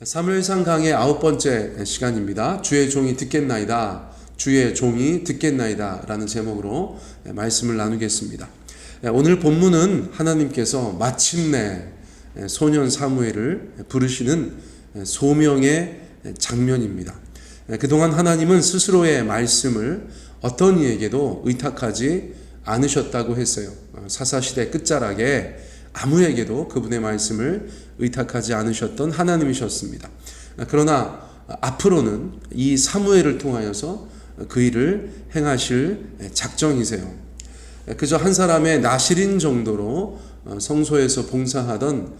사무엘상 강의 9번째 시간입니다. 주의 종이 듣겠나이다. 주의 종이 듣겠나이다 라는 제목으로 말씀을 나누겠습니다. 오늘 본문은 하나님께서 마침내 소년 사무엘을 부르시는 소명의 장면입니다. 그동안 하나님은 스스로의 말씀을 어떤 이에게도 의탁하지 않으셨다고 했어요. 사사시대 끝자락에 아무에게도 그분의 말씀을 의탁하지 않으셨던 하나님이셨습니다. 그러나 앞으로는 이 사무엘을 통하여서 그 일을 행하실 작정이세요. 그저 한 사람의 나실인 정도로 성소에서 봉사하던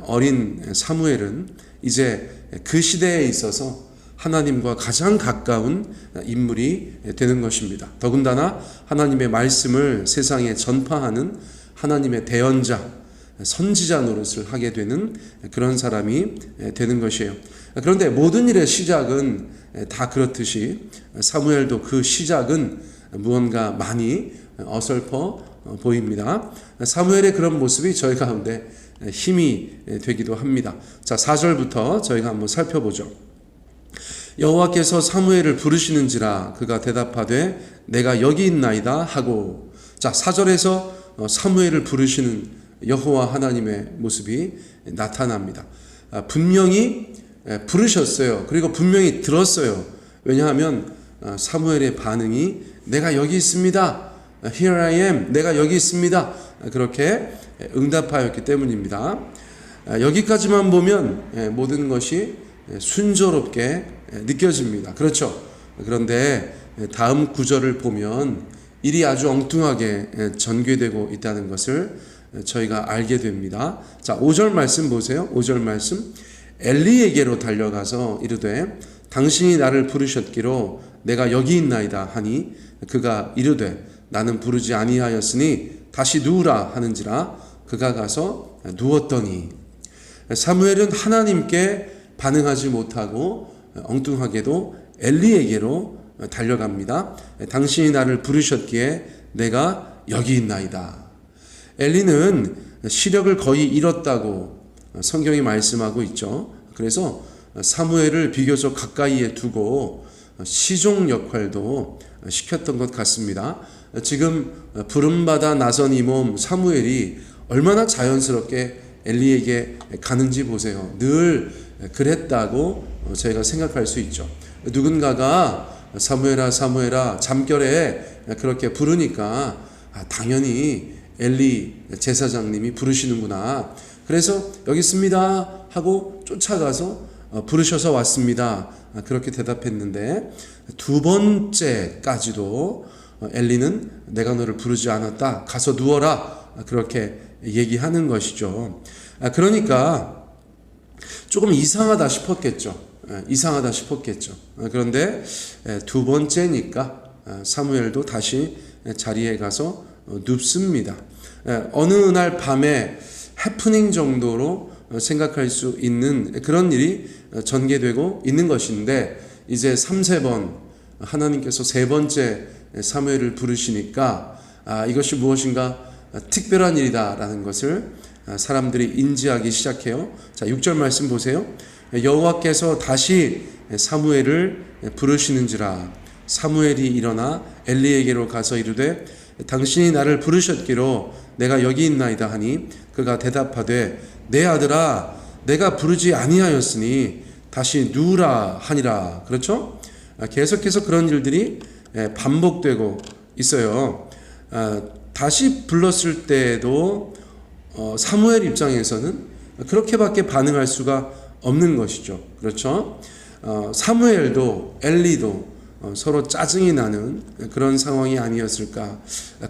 어린 사무엘은 이제 그 시대에 있어서 하나님과 가장 가까운 인물이 되는 것입니다. 더군다나 하나님의 말씀을 세상에 전파하는 하나님의 대언자, 선지자 노릇을 하게 되는 그런 사람이 되는 것이에요. 그런데 모든 일의 시작은 다 그렇듯이 사무엘도 그 시작은 무언가 많이 어설퍼 보입니다. 사무엘의 그런 모습이 저희 가운데 힘이 되기도 합니다. 자, 4절부터 저희가 한번 살펴보죠. 여호와께서 사무엘을 부르시는지라 그가 대답하되 내가 여기 있나이다 하고. 자, 4절에서 사무엘을 부르시는 여호와 하나님의 모습이 나타납니다. 분명히 부르셨어요. 그리고 분명히 들었어요. 왜냐하면 사무엘의 반응이 내가 여기 있습니다. Here I am. 내가 여기 있습니다. 그렇게 응답하였기 때문입니다. 여기까지만 보면 모든 것이 순조롭게 느껴집니다. 그렇죠? 그런데 다음 구절을 보면 일이 아주 엉뚱하게 전개되고 있다는 것을 저희가 알게 됩니다. 자, 5절 말씀 보세요. 5절 말씀. 엘리에게로 달려가서 이르되 당신이 나를 부르셨기로 내가 여기 있나이다 하니 그가 이르되 나는 부르지 아니하였으니 다시 누우라 하는지라 그가 가서 누웠더니. 사무엘은 하나님께 반응하지 못하고 엉뚱하게도 엘리에게로 달려갑니다. 당신이 나를 부르셨기에 내가 여기 있나이다. 엘리는 시력을 거의 잃었다고 성경이 말씀하고 있죠. 그래서 사무엘을 비교적 가까이에 두고 시종 역할도 시켰던 것 같습니다. 지금 부름받아 나선 이 몸 사무엘이 얼마나 자연스럽게 엘리에게 가는지 보세요. 늘 그랬다고 저희가 생각할 수 있죠. 누군가가 사무엘아 사무엘아 잠결에 그렇게 부르니까 당연히 엘리 제사장님이 부르시는구나. 그래서 여기 있습니다 하고 쫓아가서 부르셔서 왔습니다. 그렇게 대답했는데 두 번째까지도 엘리는 내가 너를 부르지 않았다. 가서 누워라. 그렇게 얘기하는 것이죠. 그러니까 조금 이상하다 싶었겠죠. 그런데 두 번째니까 사무엘도 다시 자리에 가서 눕습니다. 어느 날 밤에 해프닝 정도로 생각할 수 있는 그런 일이 전개되고 있는 것인데 이제 3번 하나님께서 세 번째 사무엘을 부르시니까 이것이 무엇인가 특별한 일이다라는 것을 사람들이 인지하기 시작해요. 자, 6절 말씀 보세요. 여호와께서 다시 사무엘을 부르시는지라 사무엘이 일어나 엘리에게로 가서 이르되 당신이 나를 부르셨기로 내가 여기 있나이다 하니 그가 대답하되 내 아들아 내가 부르지 아니하였으니 다시 누우라 하니라. 그렇죠? 계속해서 그런 일들이 반복되고 있어요. 다시 불렀을 때에도 사무엘 입장에서는 그렇게밖에 반응할 수가 없는 것이죠. 그렇죠? 사무엘도 엘리도 서로 짜증이 나는 그런 상황이 아니었을까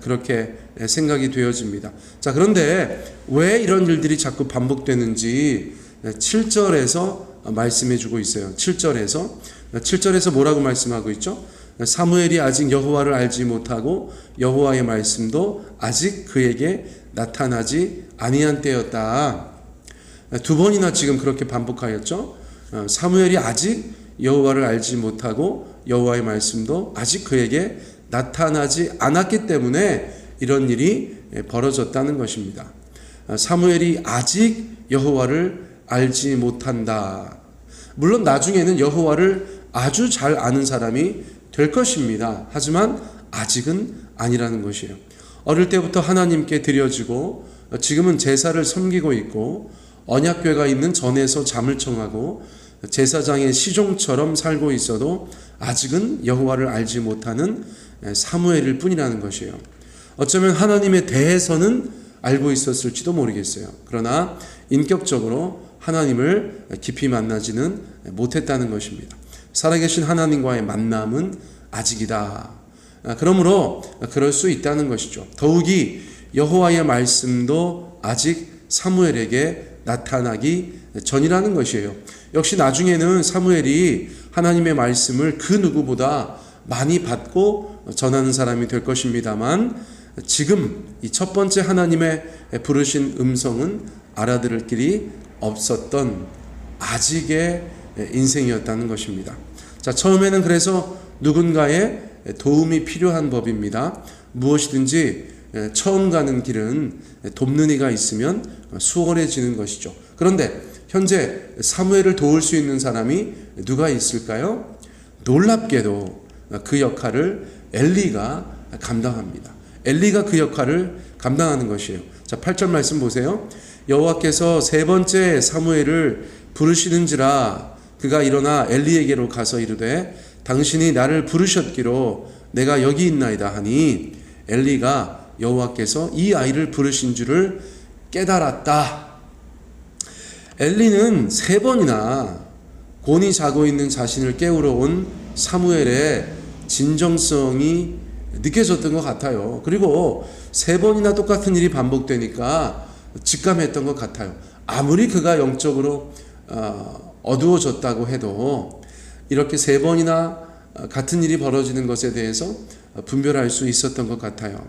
그렇게 생각이 되어집니다. 자, 그런데 왜 이런 일들이 자꾸 반복되는지 7절에서 말씀해 주고 있어요. 7절에서 뭐라고 말씀하고 있죠? 사무엘이 아직 여호와를 알지 못하고 여호와의 말씀도 아직 그에게 나타나지 아니한 때였다. 두 번이나 지금 그렇게 반복하였죠. 사무엘이 아직 여호와를 알지 못하고 여호와의 말씀도 아직 그에게 나타나지 않았기 때문에 이런 일이 벌어졌다는 것입니다. 사무엘이 아직 여호와를 알지 못한다. 물론 나중에는 여호와를 아주 잘 아는 사람이 될 것입니다. 하지만 아직은 아니라는 것이에요. 어릴 때부터 하나님께 드려지고 지금은 제사를 섬기고 있고 언약궤가 있는 전에서 잠을 청하고 제사장의 시종처럼 살고 있어도 아직은 여호와를 알지 못하는 사무엘일 뿐이라는 것이에요. 어쩌면 하나님에 대해서는 알고 있었을지도 모르겠어요. 그러나 인격적으로 하나님을 깊이 만나지는 못했다는 것입니다. 살아계신 하나님과의 만남은 아직이다. 그러므로 그럴 수 있다는 것이죠. 더욱이 여호와의 말씀도 아직 사무엘에게 나타나기 전이라는 것이에요. 역시 나중에는 사무엘이 하나님의 말씀을 그 누구보다 많이 받고 전하는 사람이 될 것입니다만 지금 이 첫 번째 하나님의 부르신 음성은 알아들을 길이 없었던 아직의 인생이었다는 것입니다. 자, 처음에는 그래서 누군가의 도움이 필요한 법입니다. 무엇이든지 처음 가는 길은 돕는 이가 있으면 수월해지는 것이죠. 그런데 현재 사무엘을 도울 수 있는 사람이 누가 있을까요? 놀랍게도 그 역할을 엘리가 감당합니다. 엘리가 그 역할을 감당하는 것이에요. 자, 8절 말씀 보세요. 여호와께서 세 번째 사무엘을 부르시는지라 그가 일어나 엘리에게로 가서 이르되 당신이 나를 부르셨기로 내가 여기 있나이다 하니 엘리가 여호와께서 이 아이를 부르신 줄을 깨달았다. 엘리는 세 번이나 곤히 자고 있는 자신을 깨우러 온 사무엘의 진정성이 느껴졌던 것 같아요. 그리고 세 번이나 똑같은 일이 반복되니까 직감했던 것 같아요. 아무리 그가 영적으로 어두워졌다고 해도 이렇게 세 번이나 같은 일이 벌어지는 것에 대해서 분별할 수 있었던 것 같아요.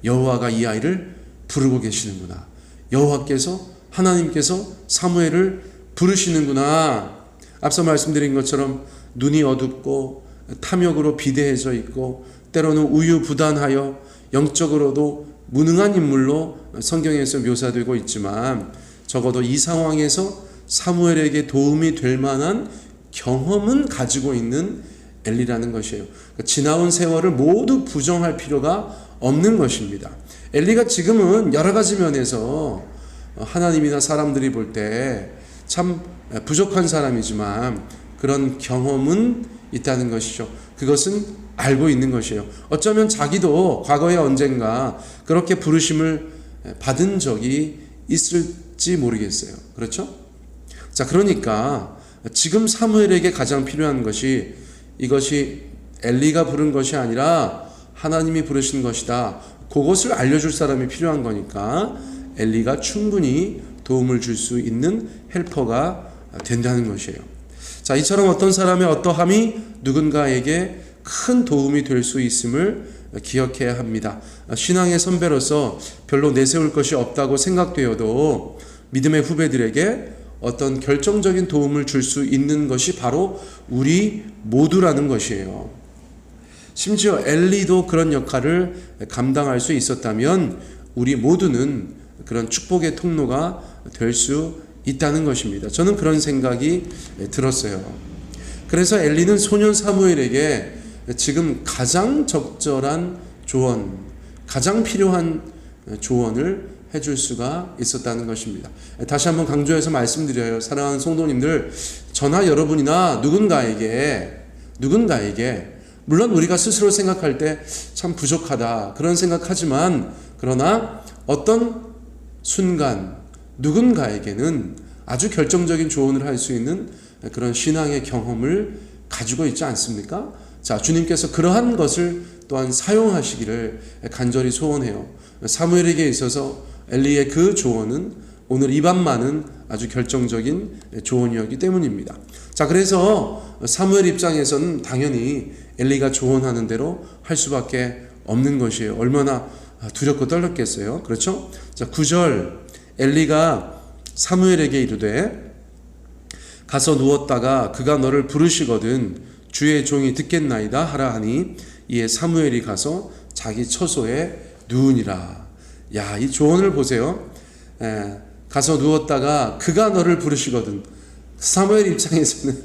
여호와가 이 아이를 부르고 계시는구나. 여호와께서 하나님께서 사무엘을 부르시는구나. 앞서 말씀드린 것처럼 눈이 어둡고 탐욕으로 비대해져 있고 때로는 우유부단하여 영적으로도 무능한 인물로 성경에서 묘사되고 있지만 적어도 이 상황에서 사무엘에게 도움이 될 만한 경험은 가지고 있는 엘리라는 것이에요. 지나온 세월을 모두 부정할 필요가 없는 것입니다. 엘리가 지금은 여러 가지 면에서 하나님이나 사람들이 볼 때 참 부족한 사람이지만 그런 경험은 있다는 것이죠. 그것은 알고 있는 것이에요. 어쩌면 자기도 과거에 언젠가 그렇게 부르심을 받은 적이 있을지 모르겠어요. 그렇죠? 자, 그러니까 지금 사무엘에게 가장 필요한 것이 이것이 엘리가 부른 것이 아니라 하나님이 부르신 것이다. 그것을 알려줄 사람이 필요한 거니까 엘리가 충분히 도움을 줄 수 있는 헬퍼가 된다는 것이에요. 자, 이처럼 어떤 사람의 어떠함이 누군가에게 큰 도움이 될 수 있음을 기억해야 합니다. 신앙의 선배로서 별로 내세울 것이 없다고 생각되어도 믿음의 후배들에게 어떤 결정적인 도움을 줄 수 있는 것이 바로 우리 모두라는 것이에요. 심지어 엘리도 그런 역할을 감당할 수 있었다면 우리 모두는 그런 축복의 통로가 될 수 있다는 것입니다. 저는 그런 생각이 들었어요. 그래서 엘리는 소년 사무엘에게 지금 가장 적절한 조언, 가장 필요한 조언을 해줄 수가 있었다는 것입니다. 다시 한번 강조해서 말씀드려요. 사랑하는 성도님들, 저나 여러분이나 누군가에게 물론 우리가 스스로 생각할 때 참 부족하다 그런 생각하지만 그러나 어떤 순간 누군가에게는 아주 결정적인 조언을 할 수 있는 그런 신앙의 경험을 가지고 있지 않습니까? 자, 주님께서 그러한 것을 또한 사용하시기를 간절히 소원해요. 사무엘에게 있어서 엘리의 그 조언은 오늘 이 밤만은 아주 결정적인 조언이었기 때문입니다. 자, 그래서 사무엘 입장에서는 당연히 엘리가 조언하는 대로 할 수밖에 없는 것이에요. 얼마나 두렵고 떨렸겠어요. 그렇죠? 자, 9절 엘리가 사무엘에게 이르되 가서 누웠다가 그가 너를 부르시거든 주의 종이 듣겠나이다 하라 하니 이에 사무엘이 가서 자기 처소에 누우니라. 야, 이 조언을 보세요. 가서 누웠다가 그가 너를 부르시거든. 사무엘 입장에서는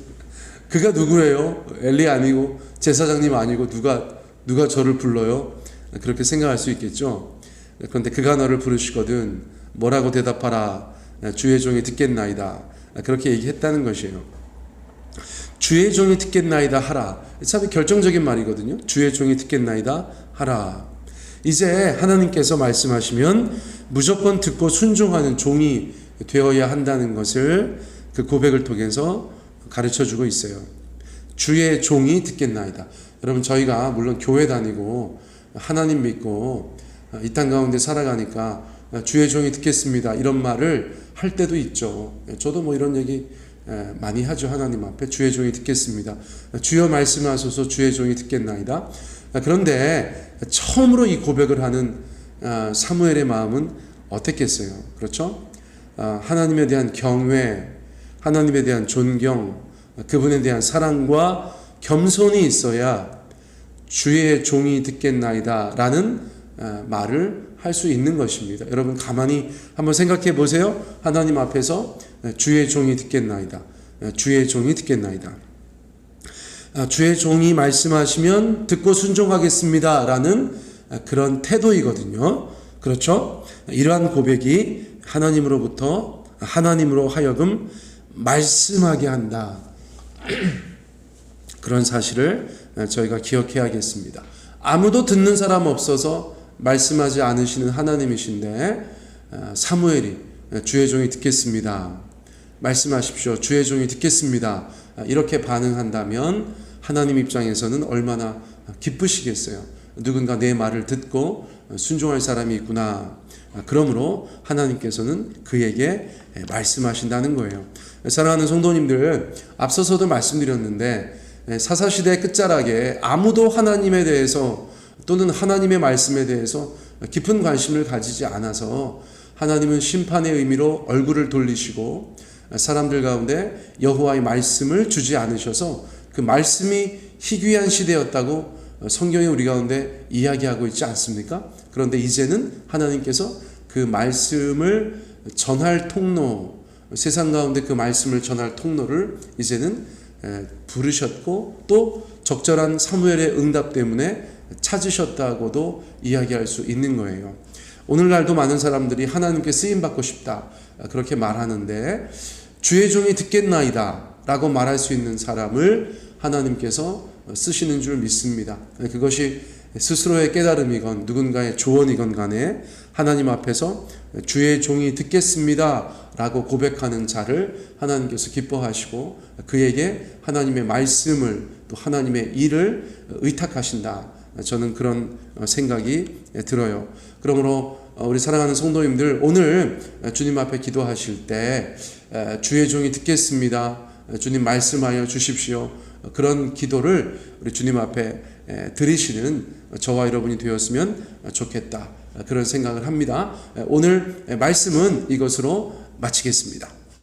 그가 누구예요? 엘리 아니고 제사장님 아니고 누가 저를 불러요? 그렇게 생각할 수 있겠죠. 그런데 그가 너를 부르시거든 뭐라고 대답하라. 주의 종이 듣겠나이다. 그렇게 얘기했다는 것이에요. 주의 종이 듣겠나이다 하라. 참 결정적인 말이거든요. 주의 종이 듣겠나이다 하라. 이제 하나님께서 말씀하시면 무조건 듣고 순종하는 종이 되어야 한다는 것을 그 고백을 통해서 가르쳐주고 있어요. 주의 종이 듣겠나이다. 여러분, 저희가 물론 교회 다니고 하나님 믿고 이 땅 가운데 살아가니까 주의 종이 듣겠습니다 이런 말을 할 때도 있죠. 저도 뭐 이런 얘기 많이 하죠. 하나님 앞에 주의 종이 듣겠습니다. 주여 말씀하소서. 주의 종이 듣겠나이다. 그런데 처음으로 이 고백을 하는 사무엘의 마음은 어땠겠어요? 그렇죠? 하나님에 대한 경외, 하나님에 대한 존경, 그분에 대한 사랑과 겸손이 있어야 주의 종이 듣겠나이다 라는 말을 할 수 있는 것입니다. 여러분, 가만히 한번 생각해 보세요. 하나님 앞에서 주의 종이 듣겠나이다. 주의 종이 듣겠나이다. 주의 종이 말씀하시면 듣고 순종하겠습니다 라는 그런 태도이거든요. 그렇죠? 이러한 고백이 하나님으로 하여금 말씀하게 한다. 그런 사실을 저희가 기억해야겠습니다. 아무도 듣는 사람 없어서 말씀하지 않으시는 하나님이신데 사무엘이 주의 종이 듣겠습니다. 말씀하십시오. 주의 종이 듣겠습니다. 이렇게 반응한다면 하나님 입장에서는 얼마나 기쁘시겠어요. 누군가 내 말을 듣고 순종할 사람이 있구나. 그러므로 하나님께서는 그에게 말씀하신다는 거예요. 사랑하는 성도님들, 앞서서도 말씀드렸는데 사사시대 끝자락에 아무도 하나님에 대해서 또는 하나님의 말씀에 대해서 깊은 관심을 가지지 않아서 하나님은 심판의 의미로 얼굴을 돌리시고 사람들 가운데 여호와의 말씀을 주지 않으셔서 그 말씀이 희귀한 시대였다고 성경이 우리 가운데 이야기하고 있지 않습니까? 그런데 이제는 하나님께서 그 말씀을 전할 통로, 세상 가운데 그 말씀을 전할 통로를 이제는 부르셨고 또 적절한 사무엘의 응답 때문에 찾으셨다고도 이야기할 수 있는 거예요. 오늘날도 많은 사람들이 하나님께 쓰임받고 싶다 그렇게 말하는데 주의 종이 듣겠나이다 라고 말할 수 있는 사람을 하나님께서 쓰시는 줄 믿습니다. 그것이 스스로의 깨달음이건 누군가의 조언이건 간에 하나님 앞에서 주의 종이 듣겠습니다 라고 고백하는 자를 하나님께서 기뻐하시고 그에게 하나님의 말씀을 또 하나님의 일을 의탁하신다. 저는 그런 생각이 들어요. 그러므로 우리 사랑하는 성도님들, 오늘 주님 앞에 기도하실 때 주의 종이 듣겠습니다. 주님 말씀하여 주십시오. 그런 기도를 우리 주님 앞에 드리시는 저와 여러분이 되었으면 좋겠다. 그런 생각을 합니다. 오늘 말씀은 이것으로 마치겠습니다.